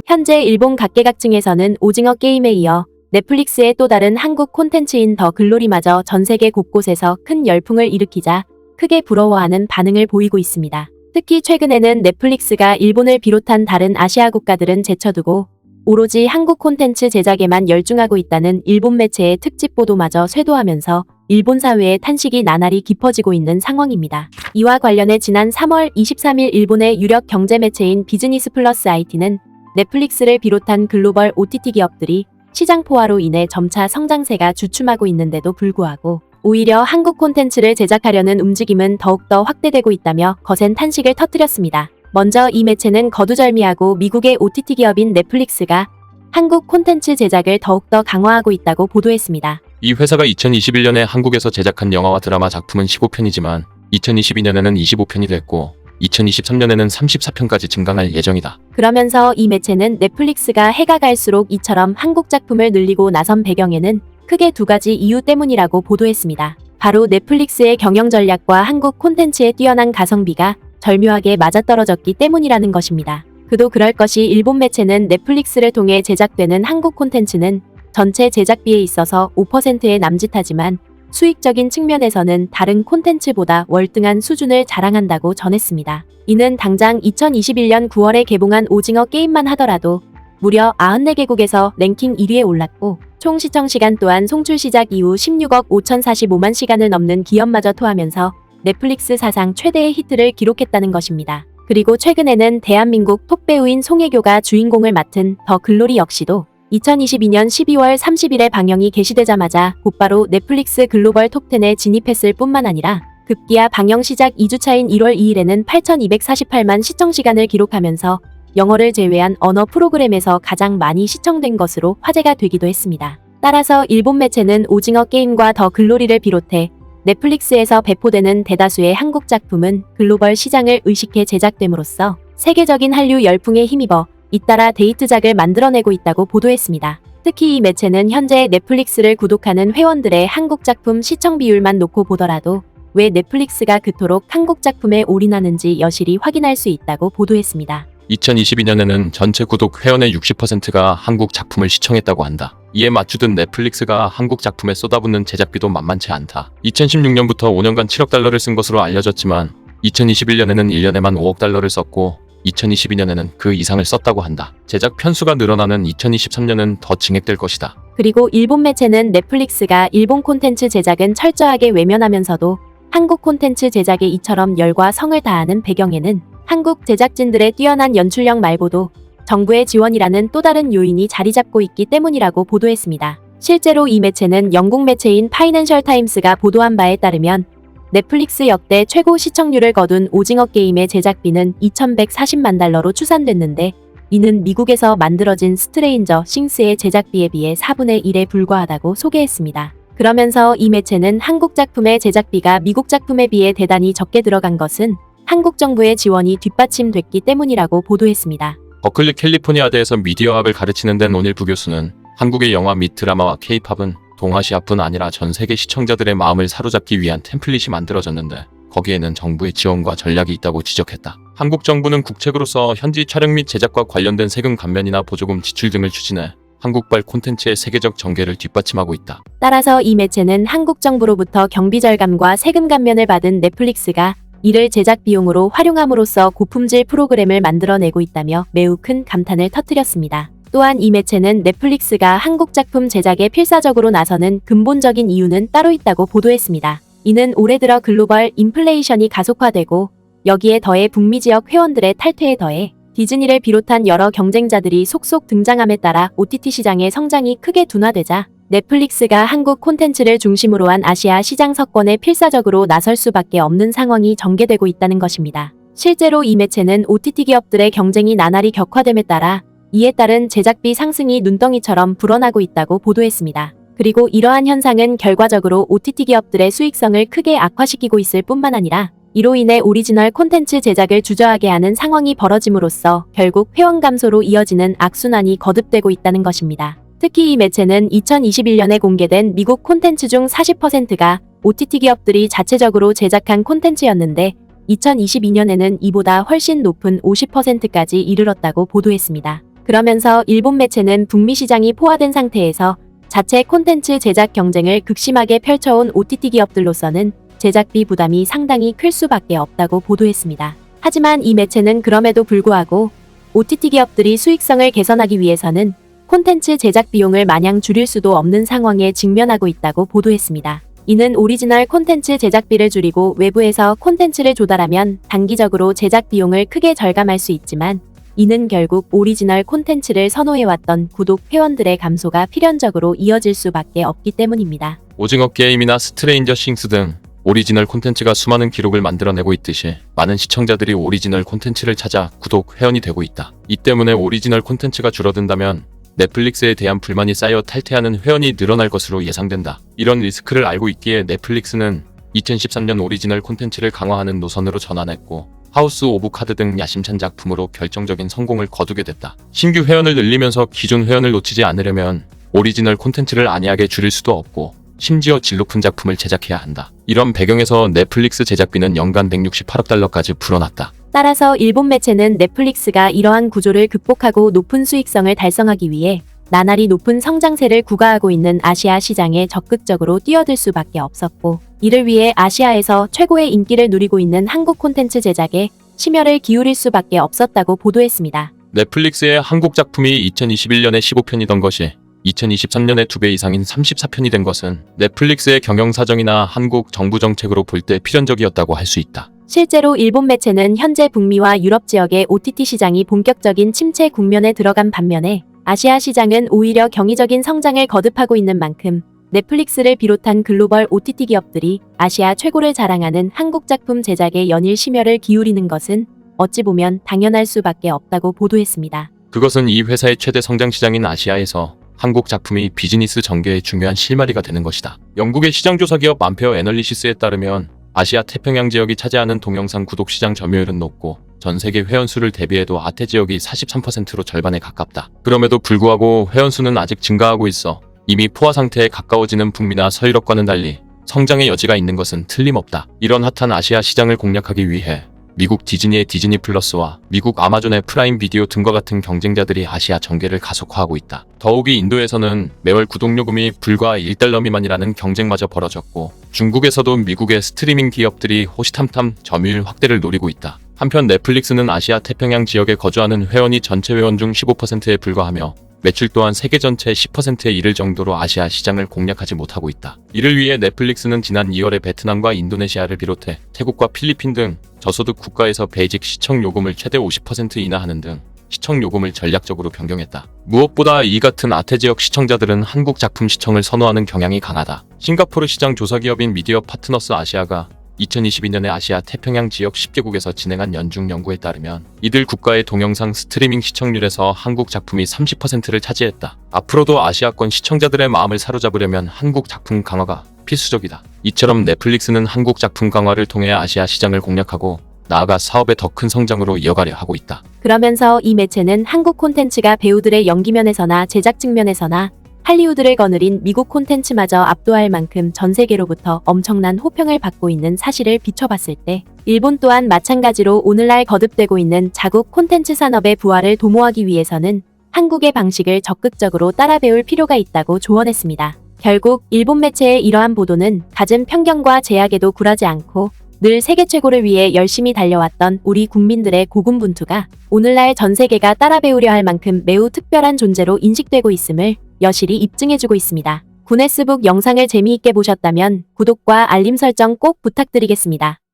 현재 일본 각계각층에서는 오징어 게임에 이어 넷플릭스의 또 다른 한국 콘텐츠인 더 글로리마저 전 세계 곳곳에서 큰 열풍을 일으키자 크게 부러워하는 반응을 보이고 있습니다. 특히 최근에는 넷플릭스가 일본을 비롯한 다른 아시아 국가들은 제쳐두고 오로지 한국 콘텐츠 제작에만 열중하고 있다는 일본 매체의 특집 보도마저 쇄도하면서 일본 사회의 탄식이 나날이 깊어지고 있는 상황입니다. 이와 관련해 지난 3월 23일 일본의 유력 경제 매체인 비즈니스 플러스 IT는 넷플릭스를 비롯한 글로벌 OTT 기업들이 시장 포화로 인해 점차 성장세가 주춤하고 있는데도 불구하고 오히려 한국 콘텐츠를 제작하려는 움직임은 더욱더 확대되고 있다며 거센 탄식을 터뜨렸습니다. 먼저 이 매체는 거두절미하고 미국의 OTT 기업인 넷플릭스가 한국 콘텐츠 제작을 더욱더 강화하고 있다고 보도했습니다. 이 회사가 2021년에 한국에서 제작한 영화와 드라마 작품은 15편이지만 2022년에는 25편이 됐고 2023년에는 34편까지 증강할 예정이다. 그러면서 이 매체는 넷플릭스가 해가 갈수록 이처럼 한국 작품을 늘리고 나선 배경에는 크게 두 가지 이유 때문이라고 보도했습니다. 바로 넷플릭스의 경영 전략과 한국 콘텐츠의 뛰어난 가성비가 절묘하게 맞아떨어졌기 때문이라는 것입니다. 그도 그럴 것이 일본 매체는 넷플릭스를 통해 제작되는 한국 콘텐츠는 전체 제작비에 있어서 5%에 남짓하지만 수익적인 측면에서는 다른 콘텐츠보다 월등한 수준을 자랑한다고 전했습니다. 이는 당장 2021년 9월에 개봉한 오징어 게임만 하더라도 무려 94개국에서 랭킹 1위에 올랐고 총 시청 시간 또한 송출 시작 이후 16억 5,045만 시간을 넘는 기업마저 토하면서 넷플릭스 사상 최대의 히트를 기록했다는 것입니다. 그리고 최근에는 대한민국 톱배우인 송혜교가 주인공을 맡은 더 글로리 역시도 2022년 12월 30일에 방영이 개시되자마자 곧바로 넷플릭스 글로벌 톱10에 진입했을 뿐만 아니라 급기야 방영 시작 2주차인 1월 2일에는 8,248만 시청시간을 기록하면서 영어를 제외한 언어 프로그램에서 가장 많이 시청된 것으로 화제가 되기도 했습니다. 따라서 일본 매체는 오징어 게임과 더 글로리를 비롯해 넷플릭스에서 배포되는 대다수의 한국 작품은 글로벌 시장을 의식해 제작됨으로써 세계적인 한류 열풍에 힘입어 잇따라 데이트작을 만들어내고 있다고 보도했습니다. 특히 이 매체는 현재 넷플릭스를 구독하는 회원들의 한국 작품 시청 비율만 놓고 보더라도 왜 넷플릭스가 그토록 한국 작품에 올인하는지 여실히 확인할 수 있다고 보도했습니다. 2022년에는 전체 구독 회원의 60%가 한국 작품을 시청했다고 한다. 이에 맞추듯 넷플릭스가 한국 작품에 쏟아붓는 제작비도 만만치 않다. 2016년부터 5년간 7억 달러를 쓴 것으로 알려졌지만 2021년에는 1년에만 5억 달러를 썼고 2022년에는 그 이상을 썼다고 한다. 제작 편수가 늘어나는 2023년은 더 증액될 것이다. 그리고 일본 매체는 넷플릭스가 일본 콘텐츠 제작은 철저하게 외면하면서도 한국 콘텐츠 제작에 이처럼 열과 성을 다하는 배경에는 한국 제작진들의 뛰어난 연출력 말고도 정부의 지원이라는 또 다른 요인이 자리 잡고 있기 때문이라고 보도했습니다. 실제로 이 매체는 영국 매체인 파이낸셜 타임스가 보도한 바에 따르면 넷플릭스 역대 최고 시청률을 거둔 오징어 게임의 제작비는 2,140만 달러로 추산됐는데 이는 미국에서 만들어진 스트레인저 싱스의 제작비에 비해 4분의 1에 불과하다고 소개했습니다. 그러면서 이 매체는 한국 작품의 제작비가 미국 작품에 비해 대단히 적게 들어간 것은 한국 정부의 지원이 뒷받침됐기 때문이라고 보도했습니다. 버클리 캘리포니아대에서 미디어학을 가르치는 덴 오닐 부교수는 한국의 영화 및 드라마와 케이팝은 동아시아뿐 아니라 전 세계 시청자들의 마음을 사로잡기 위한 템플릿이 만들어졌는데 거기에는 정부의 지원과 전략이 있다고 지적했다. 한국 정부는 국책으로서 현지 촬영 및 제작과 관련된 세금 감면이나 보조금 지출 등을 추진해 한국발 콘텐츠의 세계적 전개를 뒷받침하고 있다. 따라서 이 매체는 한국 정부로부터 경비 절감과 세금 감면을 받은 넷플릭스가 이를 제작 비용으로 활용함으로써 고품질 프로그램을 만들어내고 있다며 매우 큰 감탄을 터뜨렸습니다. 또한 이 매체는 넷플릭스가 한국 작품 제작에 필사적으로 나서는 근본적인 이유는 따로 있다고 보도했습니다. 이는 올해 들어 글로벌 인플레이션이 가속화되고 여기에 더해 북미 지역 회원들의 탈퇴에 더해 디즈니를 비롯한 여러 경쟁자들이 속속 등장함에 따라 OTT 시장의 성장이 크게 둔화되자 넷플릭스가 한국 콘텐츠를 중심으로 한 아시아 시장 석권에 필사적으로 나설 수밖에 없는 상황이 전개되고 있다는 것입니다. 실제로 이 매체는 OTT 기업들의 경쟁이 나날이 격화됨에 따라 이에 따른 제작비 상승이 눈덩이처럼 불어나고 있다고 보도했습니다. 그리고 이러한 현상은 결과적으로 OTT 기업들의 수익성을 크게 악화시키고 있을 뿐만 아니라 이로 인해 오리지널 콘텐츠 제작을 주저하게 하는 상황이 벌어짐으로써 결국 회원 감소로 이어지는 악순환이 거듭되고 있다는 것입니다. 특히 이 매체는 2021년에 공개된 미국 콘텐츠 중 40%가 OTT 기업들이 자체적으로 제작한 콘텐츠였는데 2022년에는 이보다 훨씬 높은 50%까지 이르렀다고 보도했습니다. 그러면서 일본 매체는 북미 시장이 포화된 상태에서 자체 콘텐츠 제작 경쟁을 극심하게 펼쳐온 OTT 기업들로서는 제작비 부담이 상당히 클 수밖에 없다고 보도했습니다. 하지만 이 매체는 그럼에도 불구하고 OTT 기업들이 수익성을 개선하기 위해서는 콘텐츠 제작 비용을 마냥 줄일 수도 없는 상황에 직면하고 있다고 보도했습니다. 이는 오리지널 콘텐츠 제작비를 줄이고 외부에서 콘텐츠를 조달하면 단기적으로 제작 비용을 크게 절감할 수 있지만 이는 결국 오리지널 콘텐츠를 선호해왔던 구독 회원들의 감소가 필연적으로 이어질 수밖에 없기 때문입니다. 오징어 게임이나 스트레인저 싱스 등 오리지널 콘텐츠가 수많은 기록을 만들어내고 있듯이 많은 시청자들이 오리지널 콘텐츠를 찾아 구독 회원이 되고 있다. 이 때문에 오리지널 콘텐츠가 줄어든다면 넷플릭스에 대한 불만이 쌓여 탈퇴하는 회원이 늘어날 것으로 예상된다. 이런 리스크를 알고 있기에 넷플릭스는 2013년 오리지널 콘텐츠를 강화하는 노선으로 전환했고 하우스 오브 카드 등 야심찬 작품으로 결정적인 성공을 거두게 됐다. 신규 회원을 늘리면서 기존 회원을 놓치지 않으려면 오리지널 콘텐츠를 안이하게 줄일 수도 없고 심지어 질 높은 작품을 제작해야 한다. 이런 배경에서 넷플릭스 제작비는 연간 168억 달러까지 불어났다. 따라서 일본 매체는 넷플릭스가 이러한 구조를 극복하고 높은 수익성을 달성하기 위해 나날이 높은 성장세를 구가하고 있는 아시아 시장에 적극적으로 뛰어들 수밖에 없었고 이를 위해 아시아에서 최고의 인기를 누리고 있는 한국 콘텐츠 제작에 심혈을 기울일 수밖에 없었다고 보도했습니다. 넷플릭스의 한국 작품이 2021년에 15편이던 것이 2023년에 2배 이상인 34편이 된 것은 넷플릭스의 경영 사정이나 한국 정부 정책으로 볼 때 필연적이었다고 할 수 있다. 실제로 일본 매체는 현재 북미와 유럽 지역의 OTT 시장이 본격적인 침체 국면에 들어간 반면에 아시아 시장은 오히려 경이적인 성장을 거듭하고 있는 만큼 넷플릭스를 비롯한 글로벌 OTT 기업들이 아시아 최고를 자랑하는 한국 작품 제작에 연일 심혈을 기울이는 것은 어찌 보면 당연할 수밖에 없다고 보도했습니다. 그것은 이 회사의 최대 성장 시장인 아시아에서 한국 작품이 비즈니스 전개의 중요한 실마리가 되는 것이다. 영국의 시장조사 기업 만페어 애널리시스에 따르면 아시아 태평양 지역이 차지하는 동영상 구독 시장 점유율은 높고 전 세계 회원 수를 대비해도 아태 지역이 43%로 절반에 가깝다. 그럼에도 불구하고 회원 수는 아직 증가하고 있어 이미 포화 상태에 가까워지는 북미나 서유럽과는 달리 성장의 여지가 있는 것은 틀림없다. 이런 핫한 아시아 시장을 공략하기 위해 미국 디즈니의 디즈니 플러스와 미국 아마존의 프라임 비디오 등과 같은 경쟁자들이 아시아 전개를 가속화하고 있다. 더욱이 인도에서는 매월 구독 요금이 불과 1달러 미만이라는 경쟁마저 벌어졌고 중국에서도 미국의 스트리밍 기업들이 호시탐탐 점유율 확대를 노리고 있다. 한편 넷플릭스는 아시아 태평양 지역에 거주하는 회원이 전체 회원 중 15%에 불과하며 매출 또한 세계 전체 10%에 이를 정도로 아시아 시장을 공략하지 못하고 있다. 이를 위해 넷플릭스는 지난 2월에 베트남과 인도네시아를 비롯해 태국과 필리핀 등 저소득 국가에서 베이직 시청 요금을 최대 50% 인하하는 등 시청 요금을 전략적으로 변경했다. 무엇보다 이 같은 아태 지역 시청자들은 한국 작품 시청을 선호하는 경향이 강하다. 싱가포르 시장 조사 기업인 미디어 파트너스 아시아가 2022년에 아시아 태평양 지역 10개국에서 진행한 연중 연구에 따르면 이들 국가의 동영상 스트리밍 시청률에서 한국 작품이 30%를 차지했다. 앞으로도 아시아권 시청자들의 마음을 사로잡으려면 한국 작품 강화가 필수적이다. 이처럼 넷플릭스는 한국 작품 강화를 통해 아시아 시장을 공략하고 나아가 사업의 더 큰 성장으로 이어가려 하고 있다. 그러면서 이 매체는 한국 콘텐츠가 배우들의 연기면에서나 제작 측면에서나 할리우드를 거느린 미국 콘텐츠마저 압도할 만큼 전 세계로부터 엄청난 호평을 받고 있는 사실을 비춰봤을 때 일본 또한 마찬가지로 오늘날 거듭되고 있는 자국 콘텐츠 산업의 부활을 도모하기 위해서는 한국의 방식을 적극적으로 따라 배울 필요가 있다고 조언했습니다. 결국 일본 매체의 이러한 보도는 갖은 편견과 제약에도 굴하지 않고 늘 세계 최고를 위해 열심히 달려왔던 우리 국민들의 고군분투가 오늘날 전 세계가 따라 배우려 할 만큼 매우 특별한 존재로 인식되고 있음을 여실히 입증해주고 있습니다. 구네스북 영상을 재미있게 보셨다면 구독과 알림 설정 꼭 부탁드리겠습니다.